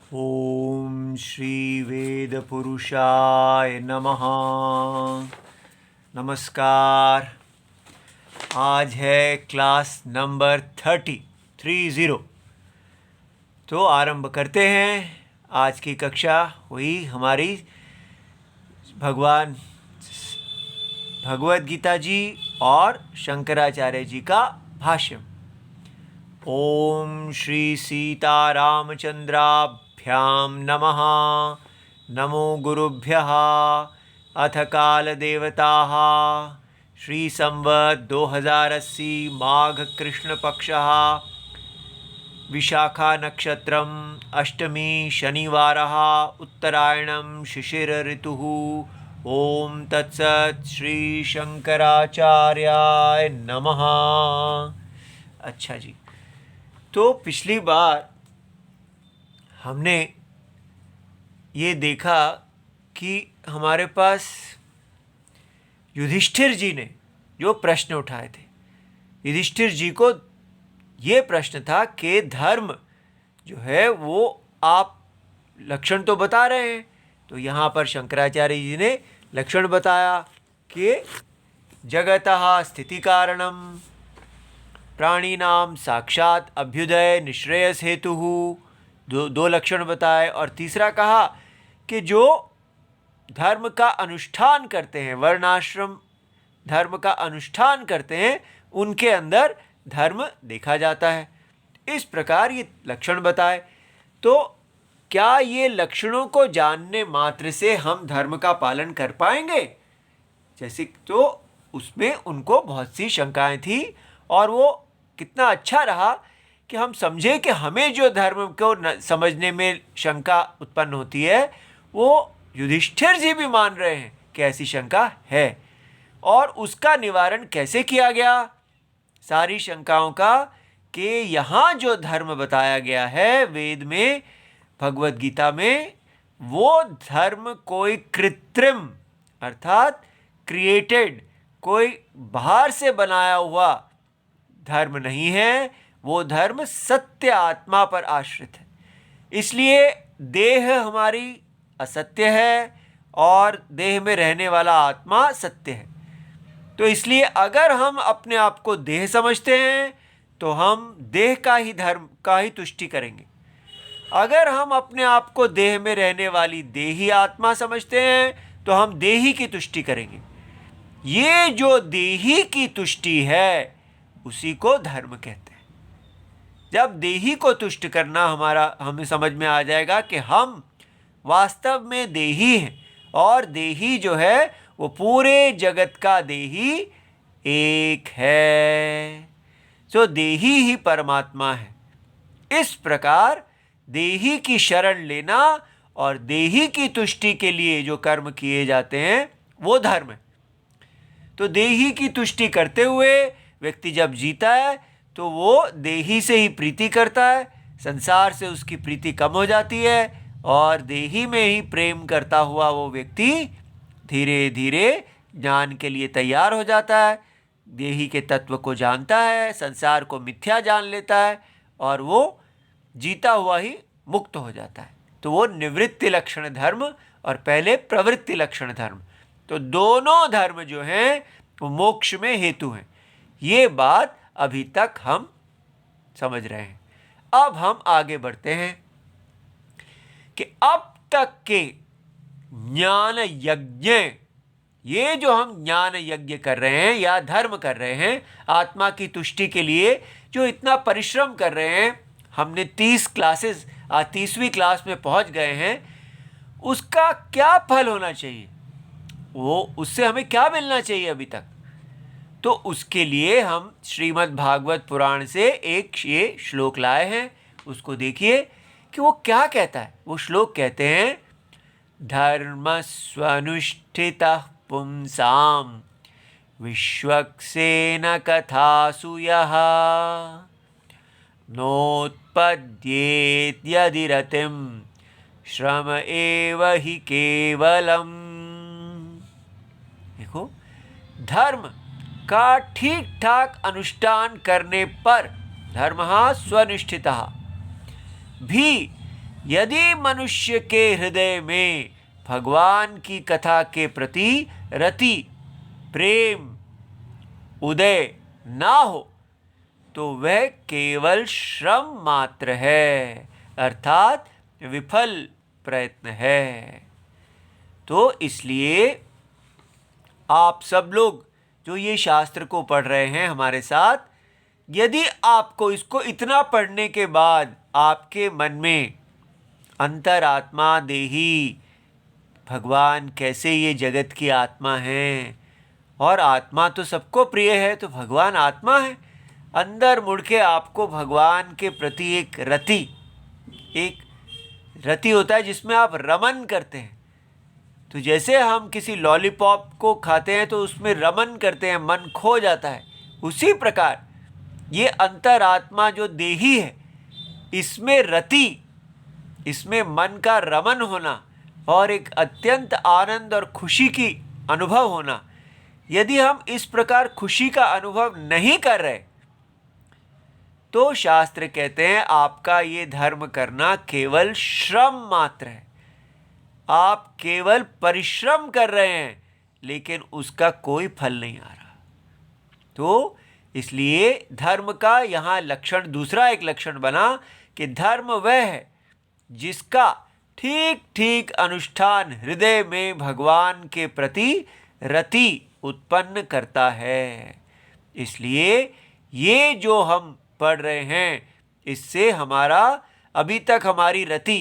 ओम श्री वेद पुरुषाय नमः। नमस्कार। आज है क्लास नंबर 30। तो आरंभ करते हैं आज की कक्षा। वही हमारी भगवद गीता जी और शंकराचार्य जी का भाष्य। ओम श्री सीतारामचंद्राभ्याम नमः। नमो गुरुभ्यः। अथ कालदेवताः श्री संवत् 2080 माघ कृष्ण पक्षः विशाखा नक्षत्रम अष्टमी शनिवारः उत्तरायणं शिशिर ऋतुः। ओम तत्सत् श्री शंकराचार्याय नमः। अच्छा जी, तो पिछली बार हमने ये देखा कि हमारे पास युधिष्ठिर जी ने जो प्रश्न उठाए थे, युधिष्ठिर जी को ये प्रश्न था कि धर्म जो है वो आप लक्षण तो बता रहे हैं, तो यहाँ पर शंकराचार्य जी ने लक्षण बताया कि जगतः स्थिति कारणम प्राणीनाम साक्षात अभ्युदय निश्रेयस हेतु। दो लक्षण बताए, और तीसरा कहा कि जो धर्म का अनुष्ठान करते हैं, वर्णाश्रम धर्म का अनुष्ठान करते हैं, उनके अंदर धर्म देखा जाता है। इस प्रकार ये लक्षण बताए। तो क्या ये लक्षणों को जानने मात्र से हम धर्म का पालन कर पाएंगे? जैसे तो उसमें उनको बहुत सी शंकाएं थी, और वो कितना अच्छा रहा कि हम समझे कि हमें जो धर्म को समझने में शंका उत्पन्न होती है, वो युधिष्ठिर जी भी मान रहे हैं कि ऐसी शंका है, और उसका निवारण कैसे किया गया सारी शंकाओं का, कि यहाँ जो धर्म बताया गया है वेद में, भगवद गीता में, वो धर्म कोई कृत्रिम अर्थात क्रिएटेड, कोई बाहर से बनाया हुआ धर्म नहीं है। वो धर्म सत्य आत्मा पर आश्रित है। इसलिए देह हमारी असत्य है और देह में रहने वाला आत्मा सत्य है। तो इसलिए अगर हम अपने आप को देह समझते हैं तो हम देह का ही धर्म का ही तुष्टि करेंगे। अगर हम अपने आप को देह में रहने वाली देही आत्मा समझते हैं तो हम देही की तुष्टि करेंगे। ये जो देही की तुष्टि है उसी को धर्म कहते हैं। जब देही को तुष्ट करना हमें समझ में आ जाएगा कि हम वास्तव में देही हैं, और देही जो है वो पूरे जगत का देही एक है। सो देही ही परमात्मा है। इस प्रकार देही की शरण लेना और देही की तुष्टि के लिए जो कर्म किए जाते हैं वो धर्म है। तो देही की तुष्टि करते हुए व्यक्ति जब जीता है तो वो देही से ही प्रीति करता है, संसार से उसकी प्रीति कम हो जाती है, और देही में ही प्रेम करता हुआ वो व्यक्ति धीरे धीरे ज्ञान के लिए तैयार हो जाता है, देही के तत्व को जानता है, संसार को मिथ्या जान लेता है, और वो जीता हुआ ही मुक्त हो जाता है। तो वो निवृत्ति लक्षण धर्म और पहले प्रवृत्ति लक्षण धर्म, तो दोनों धर्म जो हैं वो मोक्ष में हेतु हैं। ये बात अभी तक हम समझ रहे हैं। अब हम आगे बढ़ते हैं कि अब तक के ज्ञान यज्ञ, ये जो हम ज्ञान यज्ञ कर रहे हैं या धर्म कर रहे हैं आत्मा की तुष्टि के लिए, जो इतना परिश्रम कर रहे हैं, हमने 30 क्लासेस, आज 30वीं क्लास में पहुंच गए हैं, उसका क्या फल होना चाहिए, वो उससे हमें क्या मिलना चाहिए अभी तक। तो उसके लिए हम श्रीमद् भागवत पुराण से एक ये श्लोक लाए हैं, उसको देखिए कि वो क्या कहता है। वो श्लोक कहते हैं, धर्म स्वनुष्ठितः पुंसाम विश्वक्सेन कथासु यः नोत्पद्येत यदि रतिम श्रम एव हि केवलम। देखो, धर्म का ठीक ठाक अनुष्ठान करने पर, धर्मः स्वनिष्ठितः, भी यदि मनुष्य के हृदय में भगवान की कथा के प्रति रति प्रेम उदय ना हो तो वह केवल श्रम मात्र है, अर्थात विफल प्रयत्न है। तो इसलिए आप सब लोग जो ये शास्त्र को पढ़ रहे हैं हमारे साथ, यदि आपको इसको इतना पढ़ने के बाद आपके मन में अंतरात्मा देही भगवान कैसे ये जगत की आत्मा है और आत्मा तो सबको प्रिय है, तो भगवान आत्मा है, अंदर मुड़ के आपको भगवान के प्रति एक रति होता है जिसमें आप रमन करते हैं। तो जैसे हम किसी लॉलीपॉप को खाते हैं तो उसमें रमन करते हैं, मन खो जाता है, उसी प्रकार ये अंतरात्मा जो देही है इसमें रति, इसमें मन का रमन होना और एक अत्यंत आनंद और खुशी की अनुभव होना, यदि हम इस प्रकार खुशी का अनुभव नहीं कर रहे तो शास्त्र कहते हैं आपका ये धर्म करना केवल श्रम मात्र है। आप केवल परिश्रम कर रहे हैं लेकिन उसका कोई फल नहीं आ रहा। तो इसलिए धर्म का यहाँ लक्षण, दूसरा एक लक्षण बना कि धर्म वह है जिसका ठीक ठीक अनुष्ठान हृदय में भगवान के प्रति रति उत्पन्न करता है। इसलिए ये जो हम पढ़ रहे हैं इससे हमारा अभी तक हमारी रति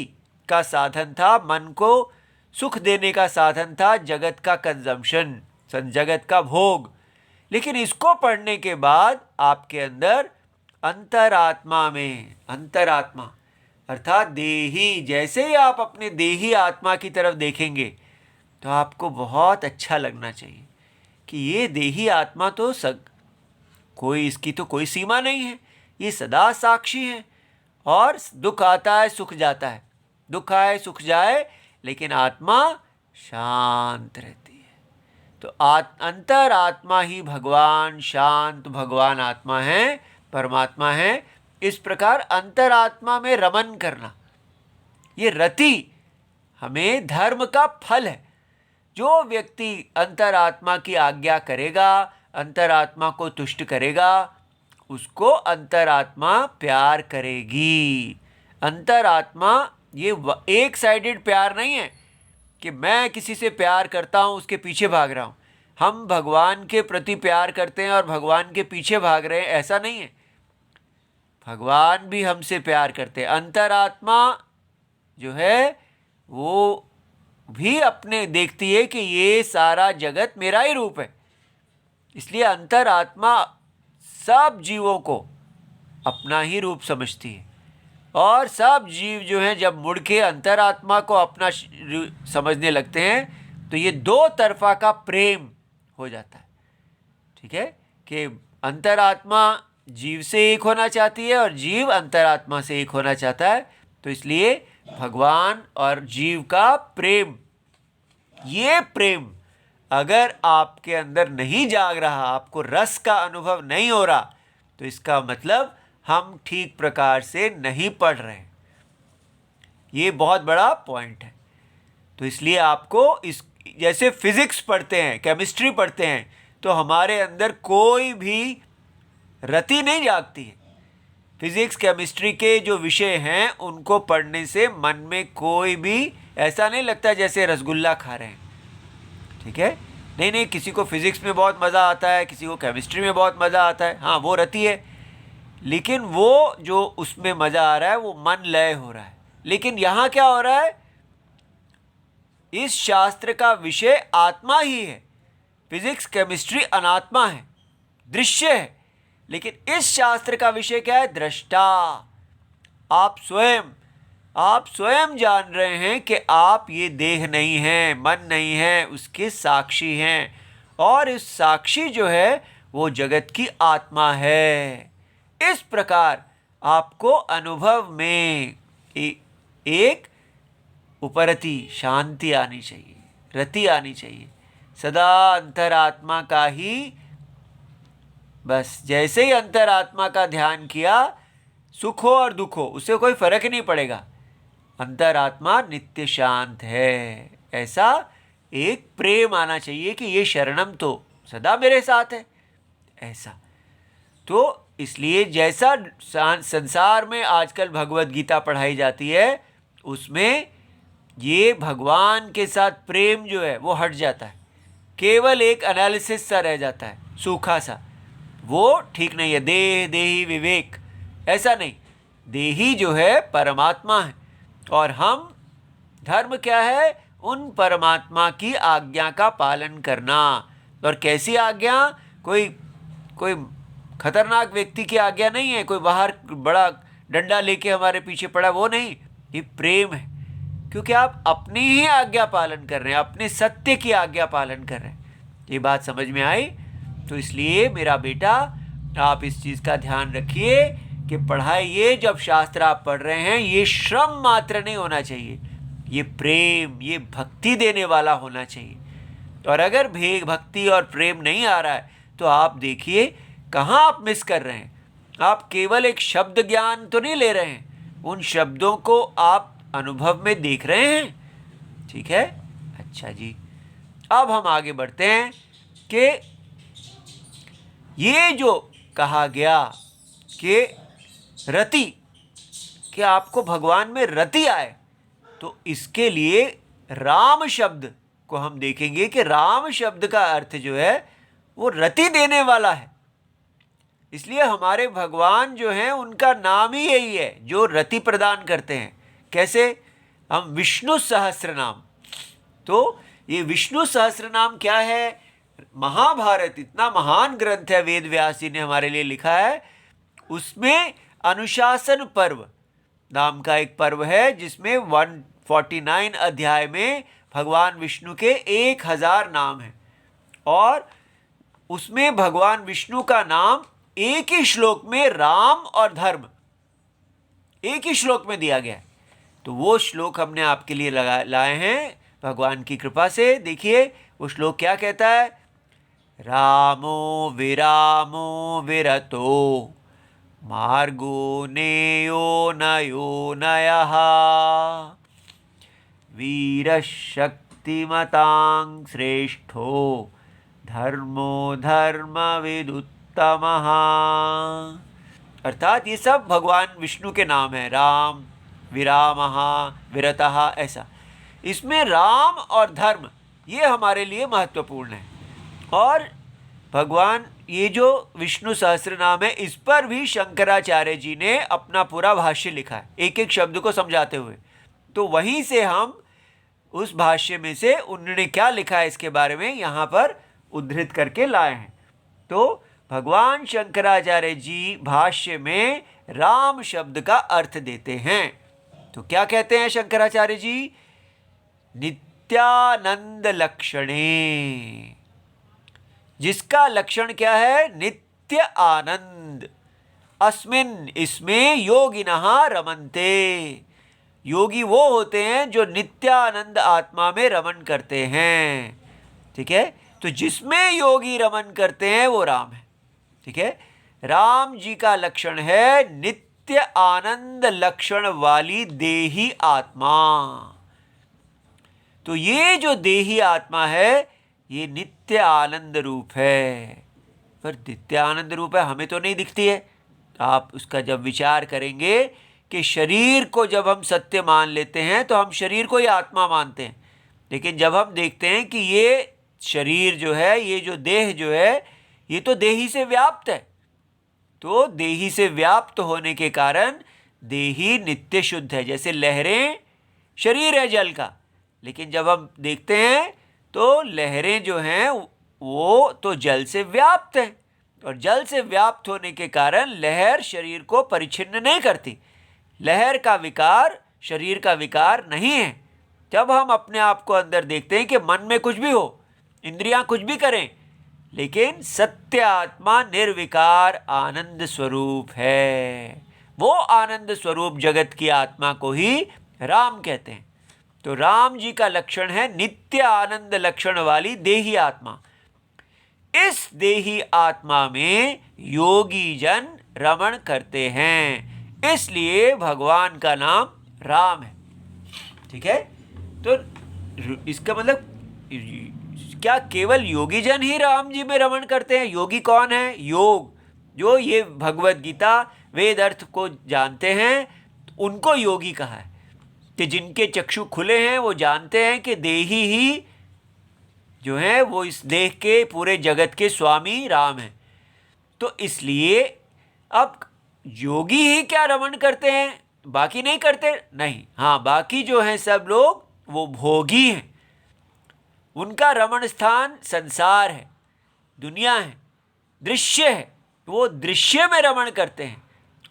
का साधन था, मन को सुख देने का साधन था, जगत का कंजम्पशन, जगत का भोग। लेकिन इसको पढ़ने के बाद आपके अंदर अंतरात्मा में, अंतरात्मा अर्थात देही, जैसे ही आप अपने देही आत्मा की तरफ देखेंगे तो आपको बहुत अच्छा लगना चाहिए कि ये देही आत्मा तो कोई, इसकी तो कोई सीमा नहीं है, ये सदा साक्षी है और दुख आता है सुख जाता है, दुख आए सुख जाए, लेकिन आत्मा शांत रहती है। तो अंतरात्मा ही भगवान, शांत भगवान आत्मा है, परमात्मा है। इस प्रकार अंतरात्मा में रमन करना, ये रति हमें धर्म का फल है। जो व्यक्ति अंतरात्मा की आज्ञा करेगा, अंतरात्मा को तुष्ट करेगा, उसको अंतरात्मा प्यार करेगी। अंतरात्मा ये एक साइडेड प्यार नहीं है कि मैं किसी से प्यार करता हूँ उसके पीछे भाग रहा हूँ। हम भगवान के प्रति प्यार करते हैं और भगवान के पीछे भाग रहे हैं, ऐसा नहीं है। भगवान भी हमसे प्यार करते हैं। अंतरात्मा जो है वो भी अपने देखती है कि ये सारा जगत मेरा ही रूप है, इसलिए अंतरात्मा सब जीवों को अपना ही रूप समझती है। और सब जीव जो हैं जब मुड़ के अंतरात्मा को अपना समझने लगते हैं तो ये दो तरफा का प्रेम हो जाता है। ठीक है कि अंतरात्मा जीव से एक होना चाहती है और जीव अंतरात्मा से एक होना चाहता है। तो इसलिए भगवान और जीव का प्रेम, ये प्रेम अगर आपके अंदर नहीं जाग रहा, आपको रस का अनुभव नहीं हो रहा, तो इसका मतलब हम ठीक प्रकार से नहीं पढ़ रहे। ये बहुत बड़ा पॉइंट है। तो इसलिए आपको इस, जैसे फिजिक्स पढ़ते हैं, केमिस्ट्री पढ़ते हैं, तो हमारे अंदर कोई भी रति नहीं जागती है। फिजिक्स केमिस्ट्री के जो विषय हैं उनको पढ़ने से मन में कोई भी ऐसा नहीं लगता जैसे रसगुल्ला खा रहे हैं। ठीक है, नहीं, किसी को फिजिक्स में बहुत मज़ा आता है, किसी को केमिस्ट्री में बहुत मज़ा आता है, हाँ वो रति है, लेकिन वो जो उसमें मज़ा आ रहा है वो मन लय हो रहा है। लेकिन यहाँ क्या हो रहा है, इस शास्त्र का विषय आत्मा ही है। फिजिक्स केमिस्ट्री अनात्मा है, दृश्य है, लेकिन इस शास्त्र का विषय क्या है, दृष्टा। आप स्वयं जान रहे हैं कि आप ये देह नहीं हैं, मन नहीं है, उसके साक्षी हैं, और इस साक्षी जो है वो जगत की आत्मा है। इस प्रकार आपको अनुभव में एक उपरति शांति आनी चाहिए, रति आनी चाहिए, सदा अंतरात्मा का ही, बस जैसे ही अंतरात्मा का ध्यान किया, सुख हो और दुख हो उससे कोई फर्क नहीं पड़ेगा। अंतरात्मा नित्य शांत है। ऐसा एक प्रेम आना चाहिए कि ये शरणम तो सदा मेरे साथ है। ऐसा तो इसलिए जैसा संसार में आजकल भगवत गीता पढ़ाई जाती है, उसमें ये भगवान के साथ प्रेम जो है वो हट जाता है, केवल एक एनालिसिस सा रह जाता है, सूखा सा। वो ठीक नहीं है। देह देही विवेक ऐसा नहीं। देही जो है परमात्मा है, और हम धर्म क्या है? उन परमात्मा की आज्ञा का पालन करना। और कैसी आज्ञा? कोई खतरनाक व्यक्ति की आज्ञा नहीं है, कोई बाहर बड़ा डंडा लेके हमारे पीछे पड़ा, वो नहीं। ये प्रेम है, क्योंकि आप अपनी ही आज्ञा पालन कर रहे हैं, अपने सत्य की आज्ञा पालन कर रहे हैं। ये बात समझ में आई? तो इसलिए मेरा बेटा, आप इस चीज़ का ध्यान रखिए कि पढ़ाइए, जब शास्त्र आप पढ़ रहे हैं, ये श्रम मात्र नहीं होना चाहिए, ये प्रेम, ये भक्ति देने वाला होना चाहिए। और अगर भक्ति और प्रेम नहीं आ रहा है, तो आप देखिए कहाँ आप मिस कर रहे हैं। आप केवल एक शब्द ज्ञान तो नहीं ले रहे हैं, उन शब्दों को आप अनुभव में देख रहे हैं। ठीक है? अच्छा जी, अब हम आगे बढ़ते हैं कि ये जो कहा गया कि रति, कि आपको भगवान में रति आए, तो इसके लिए राम शब्द को हम देखेंगे कि राम शब्द का अर्थ जो है वो रति देने वाला है। इसलिए हमारे भगवान जो हैं उनका नाम ही यही है, जो रति प्रदान करते हैं। कैसे? हम विष्णु सहस्त्र नाम, तो ये विष्णु सहस्त्र नाम क्या है? महाभारत इतना महान ग्रंथ है, वेद व्यास जी ने हमारे लिए लिखा है। उसमें अनुशासन पर्व नाम का एक पर्व है, जिसमें 149 अध्याय में भगवान विष्णु के 1000 नाम हैं, और उसमें भगवान विष्णु का नाम एक ही श्लोक में राम और धर्म एक ही श्लोक में दिया गया है। तो वो श्लोक हमने आपके लिए लाए हैं भगवान की कृपा से। देखिए वो श्लोक क्या कहता है? रामो विरामो विरतो मार्गो नेयो नयो नयः वीर शक्तिमतां श्रेष्ठो धर्मो धर्म विदुत्तमः। अर्थात ये सब भगवान विष्णु के नाम हैं, राम, विरामः, विरतः, ऐसा। इसमें राम और धर्म ये हमारे लिए महत्वपूर्ण है। और भगवान ये जो विष्णु सहस्त्र नाम है, इस पर भी शंकराचार्य जी ने अपना पूरा भाष्य लिखा है, एक एक शब्द को समझाते हुए। तो वहीं से हम उस भाष्य में से उन्होंने क्या लिखा है इसके बारे में यहाँ पर उद्धृत करके लाए हैं। तो भगवान शंकराचार्य जी भाष्य में राम शब्द का अर्थ देते हैं। तो क्या कहते हैं शंकराचार्य जी? नित्यानंद लक्षणे, जिसका लक्षण क्या है? नित्य आनंद। अस्मिन, इसमें योगिनः रमन्ते, योगी वो होते हैं जो नित्यानंद आत्मा में रमन करते हैं। ठीक है? तो जिसमें योगी रमन करते हैं वो राम है। ठीक है? राम जी का लक्षण है नित्य आनंद लक्षण वाली देही आत्मा। तो ये जो देही आत्मा है ये नित्य आनंद रूप है। पर नित्य आनंद रूप है, हमें तो नहीं दिखती है। आप उसका जब विचार करेंगे कि शरीर को जब हम सत्य मान लेते हैं तो हम शरीर को ही आत्मा मानते हैं, लेकिन जब हम देखते हैं कि ये शरीर जो है, ये जो देह जो है, ये तो देही से व्याप्त है, तो देही से व्याप्त होने के कारण देही नित्य शुद्ध है। जैसे लहरें शरीर है जल का, लेकिन जब हम देखते हैं तो लहरें जो हैं वो तो जल से व्याप्त है, और जल से व्याप्त होने के कारण लहर शरीर को परिच्छिन्न नहीं करती। लहर का विकार शरीर का विकार नहीं है। जब हम अपने आप को अंदर देखते हैं कि मन में कुछ भी हो, इंद्रियां कुछ भी करें, लेकिन सत्य आत्मा निर्विकार आनंद स्वरूप है। वो आनंद स्वरूप जगत की आत्मा को ही राम कहते हैं। तो राम जी का लक्षण है नित्य आनंद लक्षण वाली देही आत्मा। इस देही आत्मा में योगी जन रमण करते हैं, इसलिए भगवान का नाम राम है। ठीक है। तो इसका मतलब क्या केवल योगी जन ही राम जी में रमण करते हैं? योगी कौन है? योग, जो ये भगवत गीता वेद अर्थ को जानते हैं, उनको योगी कहा है। कि जिनके चक्षु खुले हैं वो जानते हैं कि देही ही जो है वो इस देह के पूरे जगत के स्वामी राम हैं। तो इसलिए अब योगी ही क्या रमण करते हैं, बाकी नहीं करते? नहीं, हाँ, बाकी जो हैं सब लोग वो भोगी हैं। उनका रमण स्थान संसार है, दुनिया है, दृश्य है, वो दृश्य में रमण करते हैं।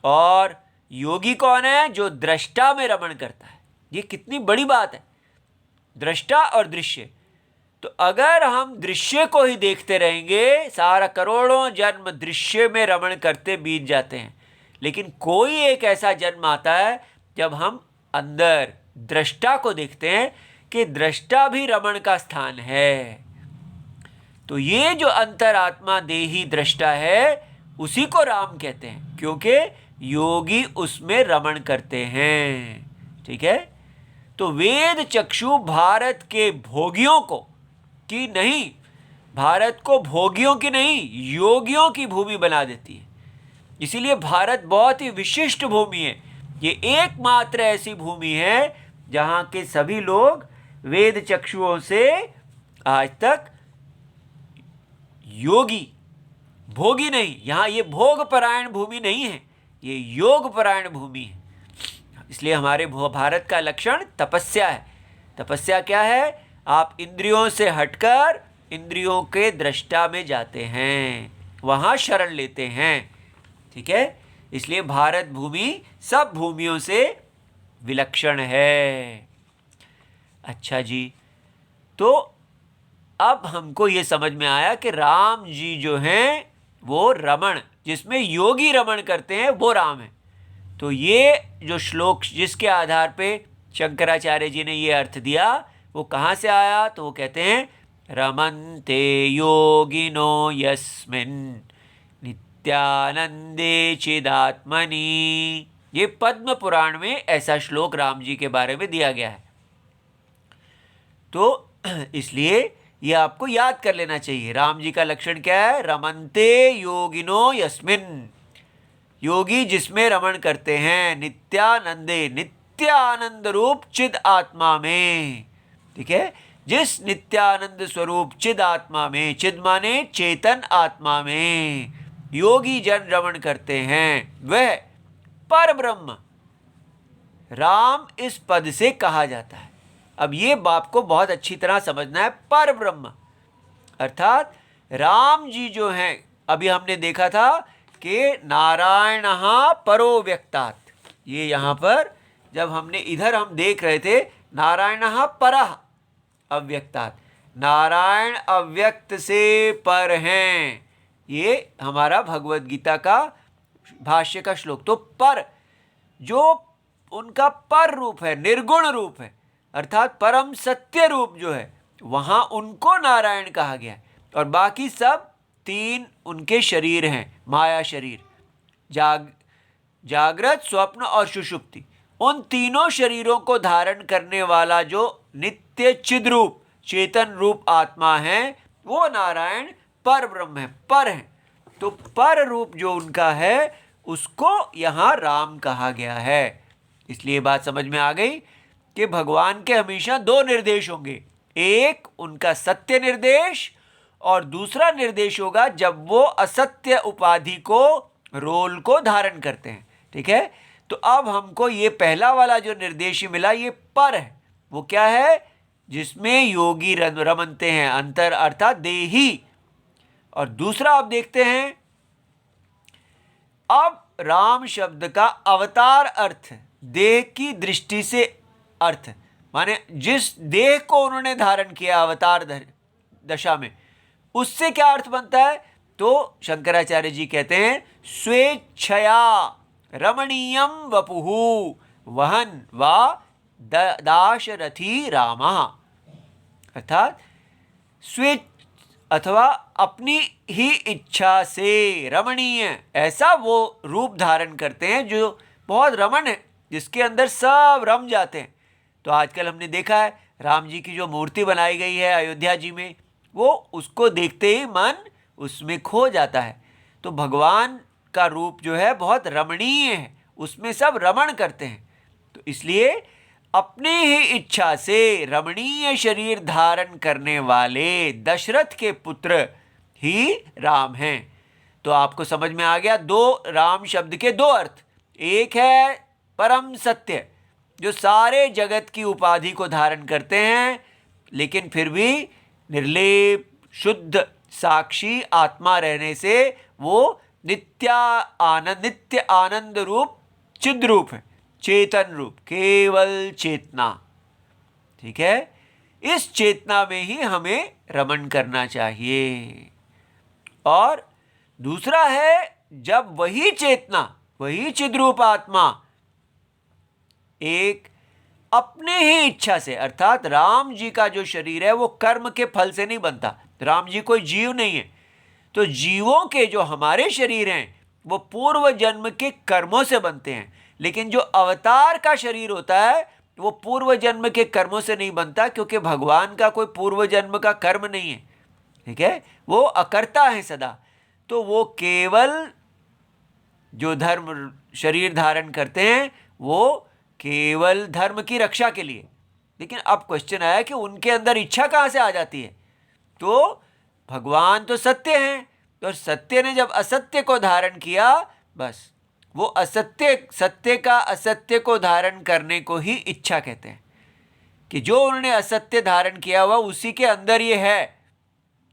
और योगी कौन है? जो दृष्टा में रमण करता है। ये कितनी बड़ी बात है, दृष्टा और दृश्य। तो अगर हम दृश्य को ही देखते रहेंगे, सारा करोड़ों जन्म दृश्य में रमण करते बीत जाते हैं। लेकिन कोई एक ऐसा जन्म आता है जब हम अंदर दृष्टा को देखते हैं कि दृष्टा भी रमण का स्थान है। तो ये जो अंतरात्मा देही दृष्टा है, उसी को राम कहते हैं, क्योंकि योगी उसमें रमण करते हैं। ठीक है। तो वेद चक्षु भारत के भोगियों को की नहीं, भारत को भोगियों की नहीं, योगियों की भूमि बना देती है। इसीलिए भारत बहुत ही विशिष्ट भूमि है। ये एकमात्र ऐसी भूमि है जहाँ के सभी लोग वेद चक्षुओं से आज तक योगी, भोगी नहीं। यहाँ ये भोग परायण भूमि नहीं है, ये योग परायण भूमि है। इसलिए हमारे भारत का लक्षण तपस्या है। तपस्या क्या है? आप इंद्रियों से हटकर इंद्रियों के दृष्टा में जाते हैं, वहाँ शरण लेते हैं। ठीक है। इसलिए भारत भूमि सब भूमियों से विलक्षण है। अच्छा जी, तो अब हमको ये समझ में आया कि राम जी जो हैं वो रमण, जिसमें योगी रमण करते हैं, वो राम है। तो ये जो श्लोक जिसके आधार पे शंकराचार्य जी ने ये अर्थ दिया, वो कहाँ से आया? तो वो कहते हैं रमन्ते योगिनो यस्मिन् नित्यानंदे चिदात्मनि। ये पद्म पुराण में ऐसा श्लोक राम जी के बारे में दिया गया है। तो इसलिए ये आपको याद कर लेना चाहिए। राम जी का लक्षण क्या है? रमन्ते योगिनो यस्मिन्, योगी जिसमें रमण करते हैं, नित्यानंदे, नित्यानंद रूप चिद आत्मा में। ठीक है। जिस नित्यानंद स्वरूप चिद आत्मा में, चिद माने चेतन आत्मा में योगी जन रमण करते हैं, वह पर ब्रह्म राम इस पद से कहा जाता है। अब ये बात को बहुत अच्छी तरह समझना है। पर ब्रह्म अर्थात राम जी जो हैं, अभी हमने देखा था कि नारायण परो व्यक्तात्, ये यहाँ पर जब हमने इधर हम देख रहे थे नारायण परः अव्यक्तात्, नारायण अव्यक्त से पर हैं। ये हमारा भगवत गीता का भाष्य का श्लोक। तो पर जो उनका पर रूप है, निर्गुण रूप है, अर्थात परम सत्य रूप जो है, वहाँ उनको नारायण कहा गया है। और बाकी सब तीन उनके शरीर हैं, माया शरीर, जागृत, स्वप्न और सुषुप्ति। उन तीनों शरीरों को धारण करने वाला जो नित्य चिद रूप चेतन रूप आत्मा है, वो नारायण पर ब्रह्म है, पर है। तो पर रूप जो उनका है, उसको यहाँ राम कहा गया है। इसलिए बात समझ में आ गई कि भगवान के हमेशा दो निर्देश होंगे, एक उनका सत्य निर्देश और दूसरा निर्देश होगा जब वो असत्य उपाधि को, रोल को धारण करते हैं। ठीक है। तो अब हमको ये पहला वाला जो निर्देश मिला, ये पर है। वो क्या है? जिसमें योगी रमनते हैं, अंतर अर्थात देही। और दूसरा आप देखते हैं, अब राम शब्द का अवतार अर्थ, देह की दृष्टि से अर्थ, माने जिस देह को उन्होंने धारण किया अवतार दशा में, उससे क्या अर्थ बनता है? तो शंकराचार्य जी कहते हैं स्वेच्छया रमणीयम वपुहु वहन वा दाशरथी रामः, अर्थात स्वे अथवा अपनी ही इच्छा से रमणीय, ऐसा वो रूप धारण करते हैं जो बहुत रमण है, जिसके अंदर सब रम जाते हैं। तो आजकल हमने देखा है राम जी की जो मूर्ति बनाई गई है अयोध्या जी में, वो उसको देखते ही मन उसमें खो जाता है। तो भगवान का रूप जो है बहुत रमणीय है, उसमें सब रमण करते हैं। तो इसलिए अपनी ही इच्छा से रमणीय शरीर धारण करने वाले दशरथ के पुत्र ही राम हैं। तो आपको समझ में आ गया दो राम शब्द के दो अर्थ। एक है परम सत्य, जो सारे जगत की उपाधि को धारण करते हैं, लेकिन फिर भी निर्लेप शुद्ध साक्षी आत्मा रहने से वो नित्य आनंद रूप चिद रूप है, चेतन रूप, केवल चेतना। ठीक है, इस चेतना में ही हमें रमण करना चाहिए। और दूसरा है जब वही चेतना, वही चिद्रूप आत्मा एक अपने ही इच्छा से, अर्थात राम जी का जो शरीर है वो कर्म के फल से नहीं बनता, राम जी कोई जीव नहीं है। तो जीवों के जो हमारे शरीर हैं वो पूर्व जन्म के कर्मों से बनते हैं, लेकिन जो अवतार का शरीर होता है वो पूर्व जन्म के कर्मों से नहीं बनता, क्योंकि भगवान का कोई पूर्व जन्म का कर्म नहीं है। ठीक है, वो अकर्ता है सदा। तो वो केवल जो धर्म शरीर धारण करते हैं वो केवल धर्म की रक्षा के लिए। लेकिन अब क्वेश्चन आया कि उनके अंदर इच्छा कहाँ से आ जाती है? तो भगवान तो सत्य हैं, तो सत्य ने जब असत्य को धारण किया, बस वो असत्य, सत्य का असत्य को धारण करने को ही इच्छा कहते हैं। कि जो उन्होंने असत्य धारण किया हुआ उसी के अंदर ये है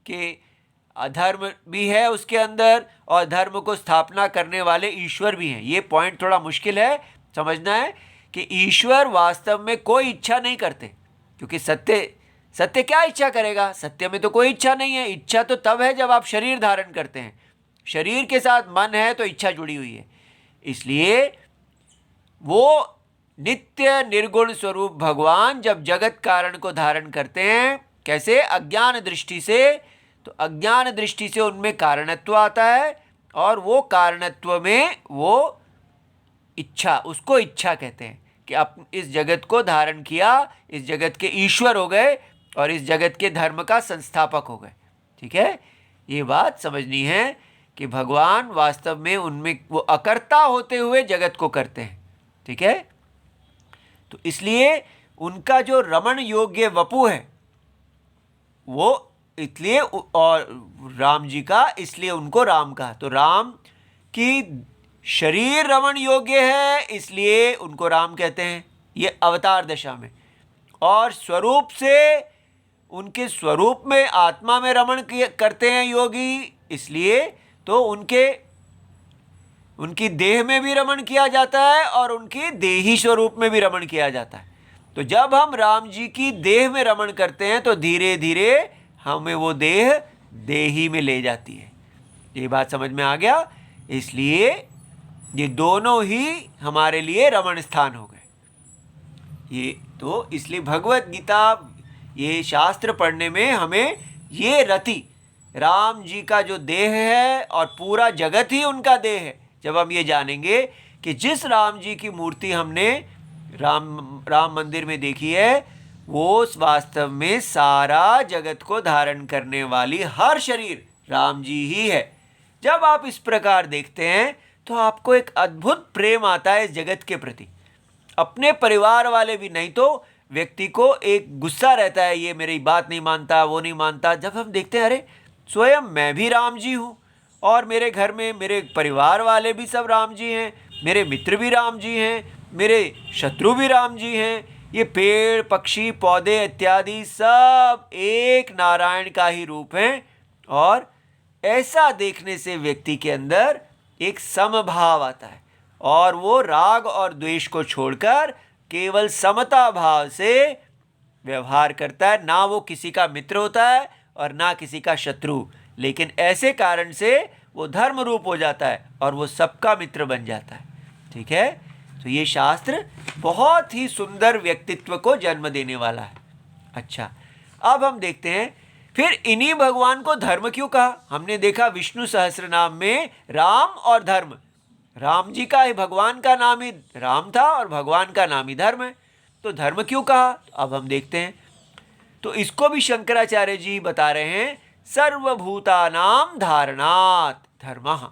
कि अधर्म भी है उसके अंदर, और धर्म को स्थापना करने वाले ईश्वर भी हैं। ये पॉइंट थोड़ा मुश्किल है समझना है कि ईश्वर वास्तव में कोई इच्छा नहीं करते, क्योंकि सत्य क्या इच्छा करेगा? सत्य में तो कोई इच्छा नहीं है। इच्छा तो तब है जब आप शरीर धारण करते हैं, शरीर के साथ मन है तो इच्छा जुड़ी हुई है। इसलिए वो नित्य निर्गुण स्वरूप भगवान जब जगत कारण को धारण करते हैं, कैसे? अज्ञान दृष्टि से। तो अज्ञान दृष्टि से उनमें कारणत्व आता है, और वो कारणत्व में वो इच्छा, उसको इच्छा कहते हैं कि आप इस जगत को धारण किया, इस जगत के ईश्वर हो गए और इस जगत के धर्म का संस्थापक हो गए। ठीक है, ये बात समझनी है कि भगवान वास्तव में उनमें वो अकर्ता होते हुए जगत को करते हैं। ठीक है, तो इसलिए उनका जो रमण योग्य वपु है वो इसलिए, और राम जी का इसलिए उनको राम कहा। तो राम की शरीर रमण योग्य है इसलिए उनको राम कहते हैं, ये अवतार दशा में। और स्वरूप से उनके स्वरूप में आत्मा में रमण करते हैं योगी, इसलिए तो उनकी देह में भी रमण किया जाता है और उनकी देही स्वरूप में भी रमण किया जाता है। तो जब हम राम जी की देह में रमण करते हैं तो धीरे धीरे हमें वो देह देही में ले जाती है। ये बात समझ में आ गया? इसलिए ये दोनों ही हमारे लिए रमण स्थान हो गए। ये तो इसलिए भगवत गीता, ये शास्त्र पढ़ने में हमें ये रति, राम जी का जो देह है और पूरा जगत ही उनका देह है, जब हम ये जानेंगे कि जिस राम जी की मूर्ति हमने राम मंदिर में देखी है वो वास्तव में सारा जगत को धारण करने वाली हर शरीर राम जी ही है। जब आप इस प्रकार देखते हैं तो आपको एक अद्भुत प्रेम आता है इस जगत के प्रति। अपने परिवार वाले भी नहीं तो व्यक्ति को एक गुस्सा रहता है, ये मेरी बात नहीं मानता, वो नहीं मानता। जब हम देखते हैं अरे स्वयं मैं भी राम जी हूँ और मेरे घर में मेरे परिवार वाले भी सब राम जी हैं, मेरे मित्र भी राम जी हैं, मेरे शत्रु भी राम जी हैं, ये पेड़ पक्षी पौधे इत्यादि सब एक नारायण का ही रूप हैं। और ऐसा देखने से व्यक्ति के अंदर एक समभाव आता है और वो राग और द्वेष को छोड़कर केवल समता भाव से व्यवहार करता है। ना वो किसी का मित्र होता है और ना किसी का शत्रु, लेकिन ऐसे कारण से वो धर्म रूप हो जाता है और वो सबका मित्र बन जाता है। ठीक है, तो ये शास्त्र बहुत ही सुंदर व्यक्तित्व को जन्म देने वाला है। अच्छा, अब हम देखते हैं फिर इन्हीं भगवान को धर्म क्यों कहा? हमने देखा विष्णु सहस्त्र नाम में राम और धर्म, राम जी का ही भगवान का नाम ही राम था और भगवान का नाम ही धर्म है। तो धर्म क्यों कहा? अब हम देखते हैं। तो इसको भी शंकराचार्य जी बता रहे हैं, सर्वभूतानां धारणात् धर्मः,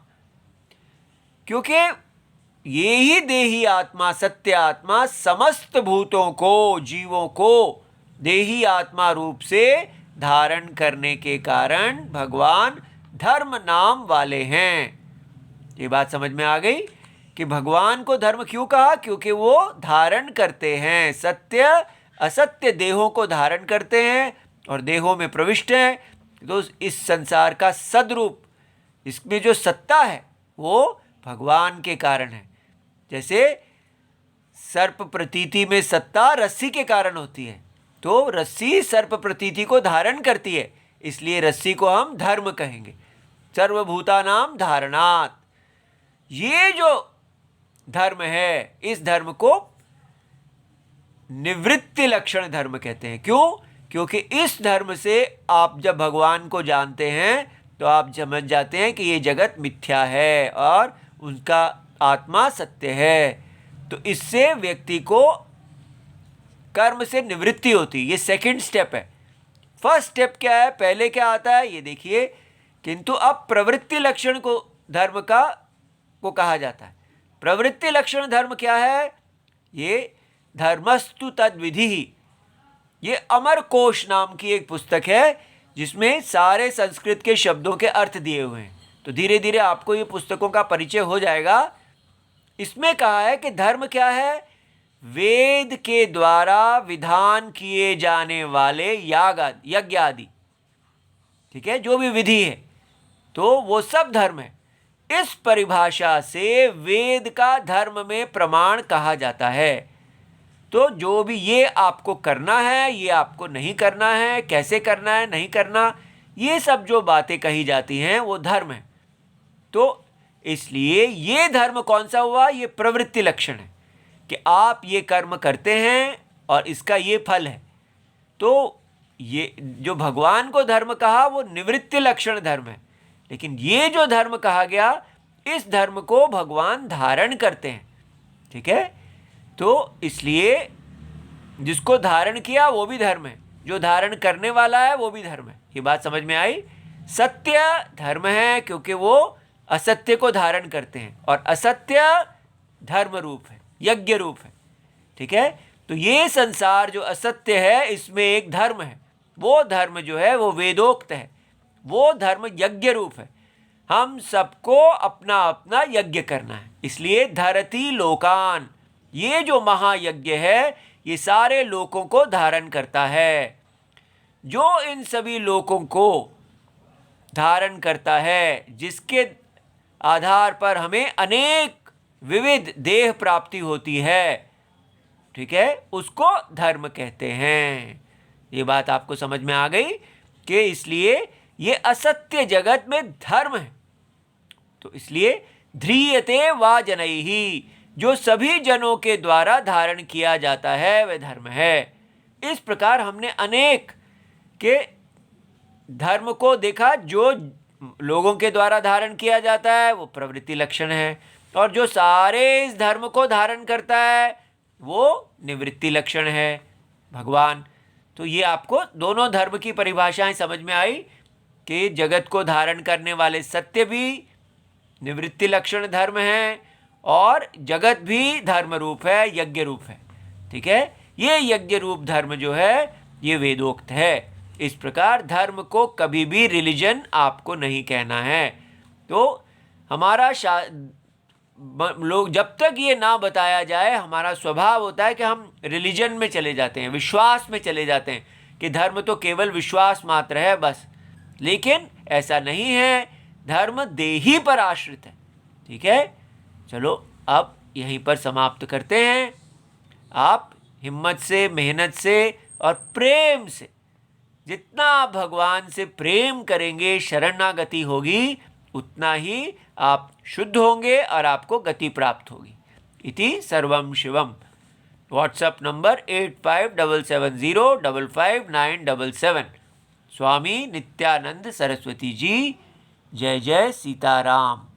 क्योंकि ये ही देही आत्मा, सत्य आत्मा समस्त भूतों को, जीवों को देही आत्मा रूप से धारण करने के कारण भगवान धर्म नाम वाले हैं। ये बात समझ में आ गई कि भगवान को धर्म क्यों कहा? क्योंकि वो धारण करते हैं, सत्य असत्य देहों को धारण करते हैं और देहों में प्रविष्ट हैं। तो इस संसार का सदरूप, इसमें जो सत्ता है वो भगवान के कारण है। जैसे सर्प प्रतीति में सत्ता रस्सी के कारण होती है, तो रस्सी सर्प प्रतीति को धारण करती है, इसलिए रस्सी को हम धर्म कहेंगे। सर्वभूतानां धारणात्, ये जो धर्म है, इस धर्म को निवृत्ति लक्षण धर्म कहते हैं। क्यों? क्योंकि इस धर्म से आप जब भगवान को जानते हैं तो आप समझ जाते हैं कि ये जगत मिथ्या है और उनका आत्मा सत्य है। तो इससे व्यक्ति को कर्म से निवृत्ति होती है। ये सेकंड स्टेप है। फर्स्ट स्टेप क्या है? पहले क्या आता है ये देखिए। किंतु अब प्रवृत्ति लक्षण को धर्म को कहा जाता है। प्रवृत्ति लक्षण धर्म क्या है? ये धर्मस्तु तद विधि। ये अमर कोश नाम की एक पुस्तक है जिसमें सारे संस्कृत के शब्दों के अर्थ दिए हुए हैं। तो धीरे धीरे आपको ये पुस्तकों का परिचय हो जाएगा। इसमें कहा है कि धर्म क्या है? वेद के द्वारा विधान किए जाने वाले यज्ञ आदि, ठीक है, जो भी विधि है, तो वो सब धर्म है। इस परिभाषा से वेद का धर्म में प्रमाण कहा जाता है। तो जो भी ये आपको करना है, ये आपको नहीं करना है, कैसे करना है, नहीं करना, ये सब जो बातें कही जाती हैं वो धर्म है। तो इसलिए ये धर्म कौन सा हुआ? ये प्रवृत्ति लक्षण है कि आप ये कर्म करते हैं और इसका ये फल है। तो ये जो भगवान को धर्म कहा वो निवृत्ति लक्षण धर्म है। लेकिन ये जो धर्म कहा गया, इस धर्म को भगवान धारण करते हैं, ठीक है। तो इसलिए जिसको धारण किया वो भी धर्म है, जो धारण करने वाला है वो भी धर्म है। ये बात समझ में आई? सत्य धर्म है क्योंकि वो असत्य को धारण करते हैं, और असत्य धर्म रूप है, यज्ञ रूप है, ठीक है। तो ये संसार जो असत्य है इसमें एक धर्म है, वो धर्म जो है वो वेदोक्त है, वो धर्म यज्ञ रूप है। हम सबको अपना अपना यज्ञ करना है। इसलिए धरती लोकान, ये जो महायज्ञ है ये सारे लोकों को धारण करता है। जो इन सभी लोकों को धारण करता है, जिसके आधार पर हमें अनेक विविध देह प्राप्ति होती है, ठीक है, उसको धर्म कहते हैं। ये बात आपको समझ में आ गई कि इसलिए ये असत्य जगत में धर्म है। तो इसलिए ध्रियते वा जनैहि, जो सभी जनों के द्वारा धारण किया जाता है वह धर्म है। इस प्रकार हमने अनेक के धर्म को देखा। जो लोगों के द्वारा धारण किया जाता है वो प्रवृत्ति लक्षण है, और जो सारे इस धर्म को धारण करता है वो निवृत्ति लक्षण है, भगवान। तो ये आपको दोनों धर्म की परिभाषाएं समझ में आई कि जगत को धारण करने वाले सत्य भी निवृत्ति लक्षण धर्म है, और जगत भी धर्म रूप है, यज्ञ रूप है, ठीक है। ये यज्ञ रूप धर्म जो है ये वेदोक्त है। इस प्रकार धर्म को कभी भी रिलीजन आपको नहीं कहना है। तो हमारा लोग जब तक ये ना बताया जाए, हमारा स्वभाव होता है कि हम रिलीजन में चले जाते हैं, विश्वास में चले जाते हैं कि धर्म तो केवल विश्वास मात्र है बस। लेकिन ऐसा नहीं है, धर्म देही पर आश्रित है, ठीक है। चलो अब यहीं पर समाप्त करते हैं। आप हिम्मत से, मेहनत से और प्रेम से, जितना आप भगवान से प्रेम करेंगे, शरणागति होगी, उतना ही आप शुद्ध होंगे और आपको गति प्राप्त होगी। इति सर्वम शिवम। WhatsApp number 8577055977। स्वामी नित्यानंद सरस्वती जी। जय जय सीताराम।